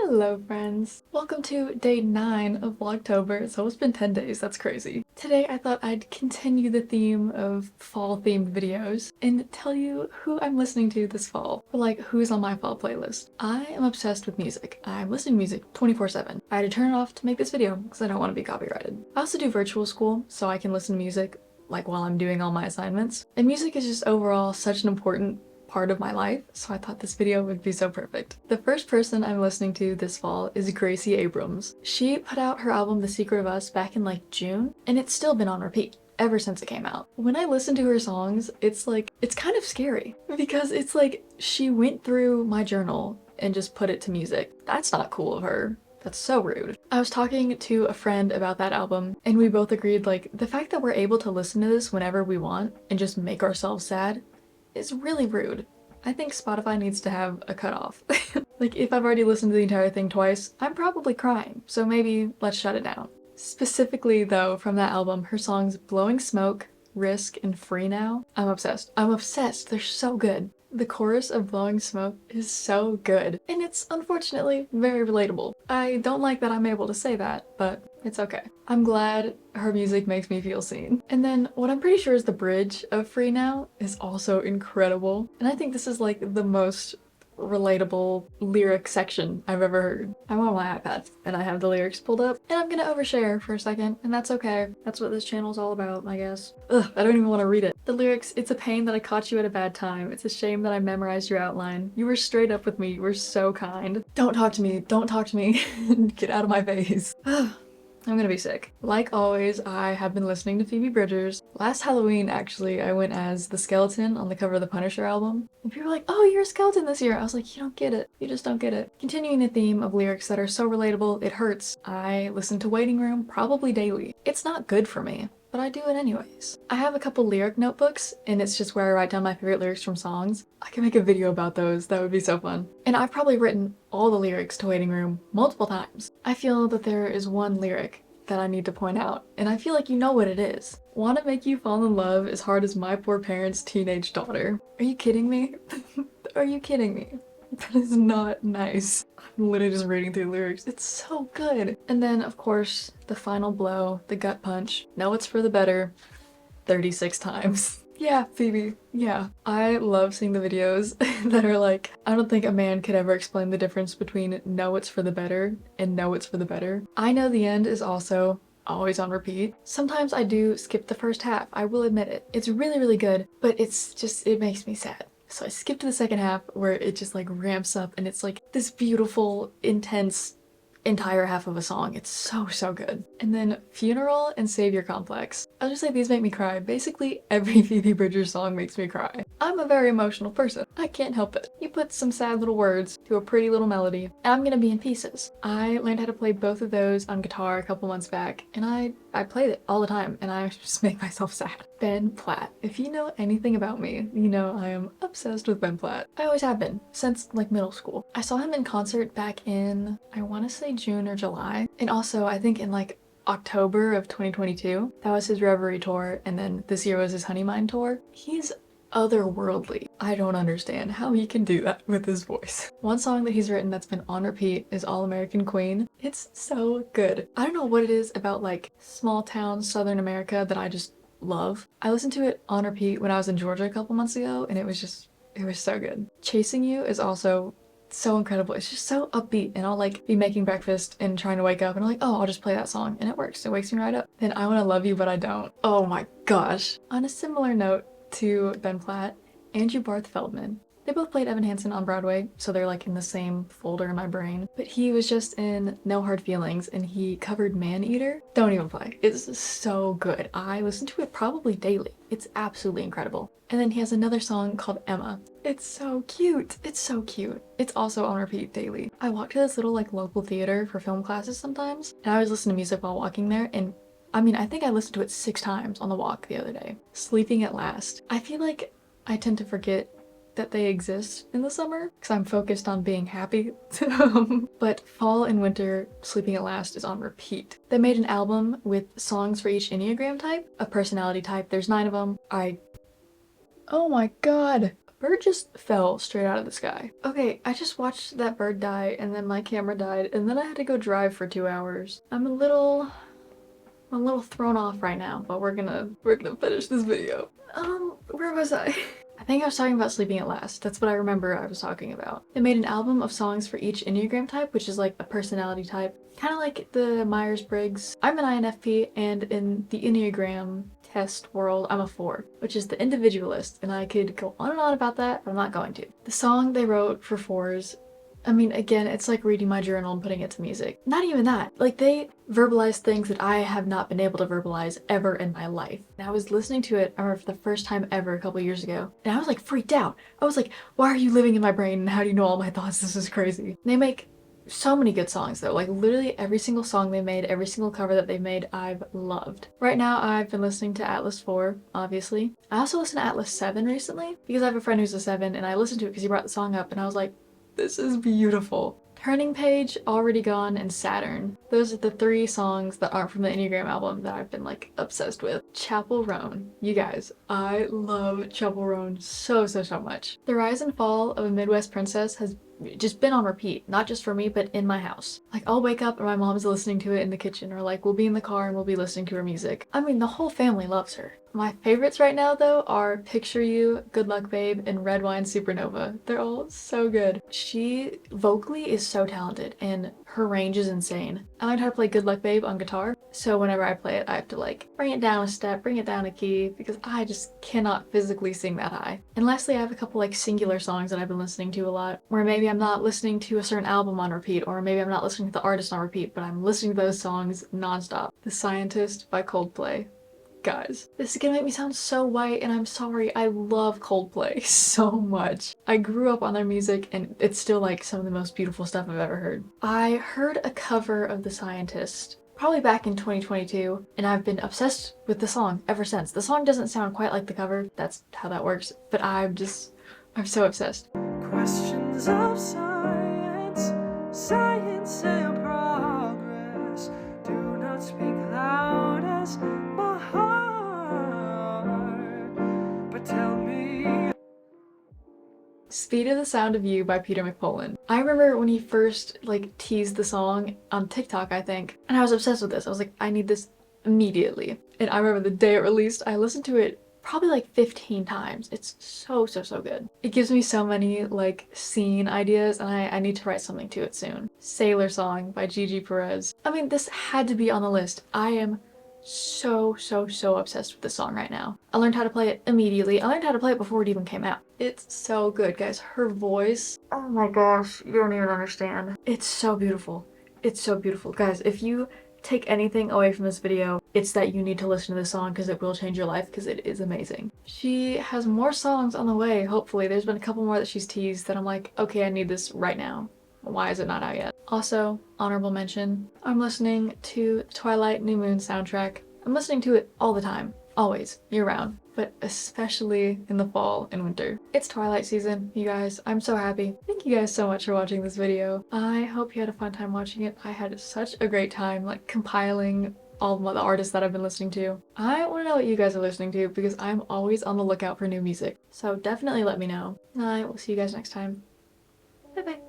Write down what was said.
Hello friends! Welcome to day 9 of Vlogtober, so it's been 10 days, that's crazy. Today I thought I'd continue the theme of fall-themed videos and tell you who I'm listening to this fall, or like who's on my fall playlist. I am obsessed with music. I'm listening to music 24/7. I had to turn it off to make this video because I don't want to be copyrighted. I also do virtual school, so I can listen to music like while I'm doing all my assignments. And music is just overall such an important part of my life, so I thought this video would be so perfect. The first person I'm listening to this fall is Gracie Abrams. She put out her album The Secret of Us back in like June, and it's still been on repeat ever since it came out. When I listen to her songs, it's kind of scary because it's like she went through my journal and just put it to music. That's not cool of her. That's so rude. I was talking to a friend about that album and we both agreed like the fact that we're able to listen to this whenever we want and just make ourselves sad is really rude. I think Spotify needs to have a cutoff. Like if I've already listened to the entire thing twice, I'm probably crying, so maybe let's shut it down. Specifically though, from that album, her songs Blowing Smoke, Risk, and Free Now, I'm obsessed. I'm obsessed, they're so good. The chorus of Blowing Smoke is so good, and it's unfortunately very relatable. I don't like that I'm able to say that, but it's okay. I'm glad her music makes me feel seen. And then what I'm pretty sure is the bridge of Free Now is also incredible, and I think this is like the most relatable lyric section I've ever heard. I'm on my iPad and I have the lyrics pulled up and I'm gonna overshare for a second, and that's okay. That's what this channel's all about, I guess. Ugh, I don't even want to read it. The lyrics: "It's a pain that I caught you at a bad time. It's a shame that I memorized your outline. You were straight up with me. You were so kind. Don't talk to me. Don't talk to me. Get out of my face." I'm gonna be sick. Like always, I have been listening to Phoebe Bridgers. Last Halloween, actually, I went as the skeleton on the cover of the Punisher album. And people were like, "Oh, you're a skeleton this year." I was like, you don't get it. You just don't get it. Continuing the theme of lyrics that are so relatable, it hurts. I listen to Waiting Room probably daily. It's not good for me, but I do it anyways. I have a couple lyric notebooks, and it's just where I write down my favorite lyrics from songs. I can make a video about those. That would be so fun. And I've probably written all the lyrics to Waiting Room multiple times. I feel that there is one lyric that I need to point out, and I feel like you know what it is. "Wanna make you fall in love as hard as my poor parents' teenage daughter." Are you kidding me? Are you kidding me? That is not nice. I'm literally just reading through the lyrics. It's so good. And then, of course, the final blow, the gut punch. "Know it's for the better," 36 times. Yeah, Phoebe, yeah. I love seeing the videos that are like, I don't think a man could ever explain the difference between "know it's for the better" and "know it's for the better." I Know the End is also always on repeat. Sometimes I do skip the first half, I will admit it. It's really, really good, but it's just, it makes me sad. So I skip to the second half where it just like ramps up and it's like this beautiful, intense entire half of a song. It's so, so good. And then Funeral and Savior Complex. I'll just say these make me cry. Basically every Phoebe Bridgers song makes me cry. I'm a very emotional person. I can't help it. You put some sad little words to a pretty little melody, and I'm gonna be in pieces. I learned how to play both of those on guitar a couple months back, and I played it all the time, and I just make myself sad. Ben Platt. If you know anything about me, you know I am obsessed with Ben Platt. I always have been, since like middle school. I saw him in concert back in, I want to say June or July, and also I think in like October of 2022. That was his Reverie tour, and then this year was his Honey Mine tour. He's otherworldly. I don't understand how he can do that with his voice. One song that he's written that's been on repeat is All American Queen. It's so good. I don't know what it is about like small town Southern America that I just love. I listened to it on repeat when I was in Georgia a couple months ago, and it was so good. Chasing You is also so incredible. It's just so upbeat, and I'll like be making breakfast and trying to wake up and I'm like, oh, I'll just play that song, and it works. It wakes me right up. Then I Wanna Love You But I Don't. Oh my gosh. On a similar note to Ben Platt, Andrew Barth Feldman. They both played Evan Hansen on Broadway, so they're like in the same folder in my brain. But he was just in No Hard Feelings and he covered Man Eater. Don't even play. It's so good. I listen to it probably daily. It's absolutely incredible. And then he has another song called Emma. It's so cute. It's so cute. It's also on repeat daily. I walk to this little like local theater for film classes sometimes, and I always listen to music while walking there, and I mean, I think I listened to it 6 times on the walk the other day. Sleeping at Last. I feel like I tend to forget that they exist in the summer because I'm focused on being happy. But fall and winter, Sleeping at Last is on repeat. They made an album with songs for each Enneagram type, a personality type. There's 9 of them. Oh my god. Bird just fell straight out of the sky. Okay, I just watched that bird die and then my camera died and then I had to go drive for 2 hours. I'm a little thrown off right now, but we're gonna finish this video. Where was I? I think I was talking about Sleeping at Last. That's what I remember I was talking about. They made an album of songs for each Enneagram type, which is like a personality type. Kind of like the Myers-Briggs. I'm an INFP, and in the Enneagram test world, I'm a 4, which is the individualist, and I could go on and on about that, but I'm not going to. The song they wrote for 4s, I mean, again, it's like reading my journal and putting it to music. Not even that. Like, they verbalize things that I have not been able to verbalize ever in my life. And I was listening to it, I remember for the first time ever a couple years ago, and I was like freaked out. I was like, why are you living in my brain and how do you know all my thoughts? This is crazy. They make so many good songs though. Like, literally every single song they made, every single cover that they made, I've loved. Right now, I've been listening to Atlas 4, obviously. I also listened to Atlas 7 recently because I have a friend who's a 7 and I listened to it because he brought the song up and I was like, this is beautiful. Turning Page, Already Gone, and Saturn. Those are the 3 songs that aren't from the Enneagram album that I've been like obsessed with. Chappell Roan. You guys, I love Chappell Roan so much. The Rise and Fall of a Midwest Princess has just been on repeat, not just for me, but in my house. Like, I'll wake up and my mom's listening to it in the kitchen, or like we'll be in the car and we'll be listening to her music. I mean, the whole family loves her. My favorites right now though are Picture You, Good Luck Babe, and Red Wine Supernova. They're all so good. She vocally is so talented and her range is insane. I learned how to play Good Luck Babe on guitar, so whenever I play it I have to like bring it down a step, bring it down a key, because I just cannot physically sing that high. And lastly, I have a couple like singular songs that I've been listening to a lot, where maybe I'm not listening to a certain album on repeat, or maybe I'm not listening to the artist on repeat, but I'm listening to those songs nonstop. The Scientist by Coldplay. Guys, this is gonna make me sound so white and I'm sorry, I love Coldplay so much. I grew up on their music and it's still like some of the most beautiful stuff I've ever heard. I heard a cover of The Scientist probably back in 2022 and I've been obsessed with the song ever since. The song doesn't sound quite like the cover, that's how that works, but I'm so obsessed. Questions of science, science and progress, do not speak loud as my heart. Tell me. Speed of the Sound of You by Peter McPolin. I remember when he first like teased the song on TikTok, I think, and I was obsessed with this. I was like, I need this immediately. And I remember the day it released, I listened to it probably like 15 times. It's so good. It gives me so many like scene ideas and I need to write something to it soon. Sailor Song by Gigi Perez. I mean, this had to be on the list. I am so obsessed with this song right now. I learned how to play it immediately. I learned how to play it before it even came out. It's so good, guys. Her voice, oh my gosh, you don't even understand. It's so beautiful. It's so beautiful. Guys, if you take anything away from this video, it's that you need to listen to this song because it will change your life because it is amazing. She has more songs on the way, hopefully. There's been a couple more that she's teased that I'm like, okay, I need this right now. Why is it not out yet? Also, honorable mention, I'm listening to Twilight New Moon soundtrack. I'm listening to it all the time, always, year-round, but especially in the fall and winter. It's Twilight season, you guys. I'm so happy. Thank you guys so much for watching this video. I hope you had a fun time watching it. I had such a great time, like, compiling all the artists that I've been listening to. I want to know what you guys are listening to because I'm always on the lookout for new music. So definitely let me know. I will see you guys next time. Bye bye.